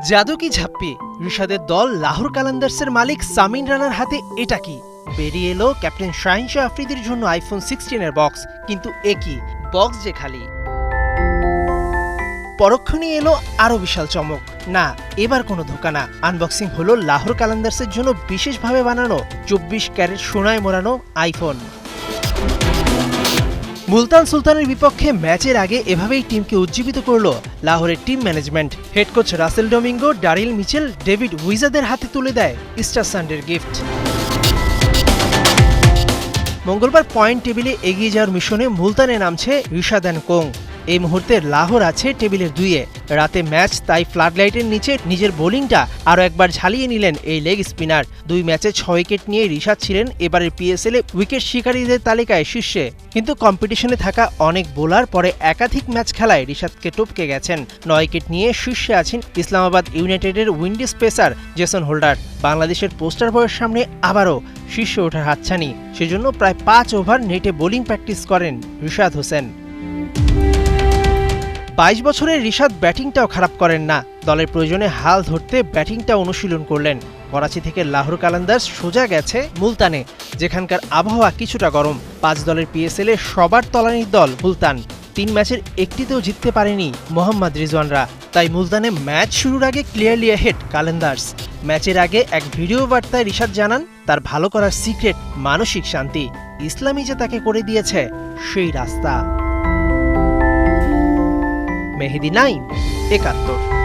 জাদু কি ঝাপ্পি, রিশাদের দল লাহোর কালান্দার্সের মালিক সামিন রানার হাতে এটা কি? বেরিয়ে এলো ক্যাপ্টেন শাহিন শাহ আফ্রিদির জন্য আইফোন 16 বক্স, কিন্তু একই বক্স যে খালি। পরক্ষণেই এলো আরো বিশাল চমক। না, এবার কোনো ধোঁকা না, আনবক্সিং হলো লাহোর কালান্দার্সের জন্য বিশেষভাবে বানানো 24 ক্যারেট সোনায় মোড়ানো আইফোন। মুলতান সুলতানের বিপক্ষে ম্যাচের আগে এভাবেই টিমকে উজ্জীবিত করল লাহোরের team management. Head coach Russell Domingo, Daryl Mitchell, David উইজাদের হাতে তুলে দেয় ইস্টার সানডের গিফট। মঙ্গলবার পয়েন্ট টেবিলে এগিয়ে যাওয়ার মিশনে মুলতানে নামছে রিশাদ অ্যান্ড কোং। এই মুহূর্তে লাহোর আছে টেবিলের 2-এ। রাতে ম্যাচ, তাই ফ্লাডলাইটের নিচে নিজের বোলিংটা আরও একবার ঝালিয়ে নিলেন এই লেগ স্পিনার। 2 ম্যাচে 6 উইকেট নিয়ে রিশাদ ছিলেন এবারের পিএসএল এ উইকেট শিকারীদের তালিকায় শীর্ষে। কিন্তু কম্পিটিশনে থাকা অনেক বোলার পরে একাধিক ম্যাচ খেলায় রিশাদকে টপকে গেছেন। 9 উইকেট নিয়ে শীর্ষে আছেন ইসলামাবাদ ইউনাইটেডের উইন্ডিজ পেসার জেসন হোল্ডার। বাংলাদেশের পোস্টার বয়ের সামনে আবারও শীর্ষে ওঠার হাতছানি। সেজন্য প্রায় 5 ওভার নেটে বোলিং প্র্যাকটিস করেন রিশাদ হোসেন। 22 বছরের রিশাদ ব্যাটিংটাও খারাপ করেন না। দলের প্রয়োজনে হাল ধরতে ব্যাটিংটা অনুশীলন করলেন। করাচি থেকে লাহোর কালান্দার্স সোজা গেছে মুলতানে, যেখানকার আবহাওয়া কিছুটা গরম। 5 দলের পিএসএল এ সবার তলানির দল মুলতান। 3 ম্যাচের একটিতেও জিততে পারেনি মোহাম্মদ রিজওয়ানরা। তাই মুলতানে ম্যাচ শুরুর আগে ক্লিয়ারলি অ্যাহেড কালান্দার্স। ম্যাচের আগে এক ভিডিও বার্তায় রিশাদ জানান, তার ভালো করার সিক্রেট মানসিক শান্তি। ইসলামই যে তাকে করে দিয়েছে সেই রাস্তা। মেহেদি নাইম, 71।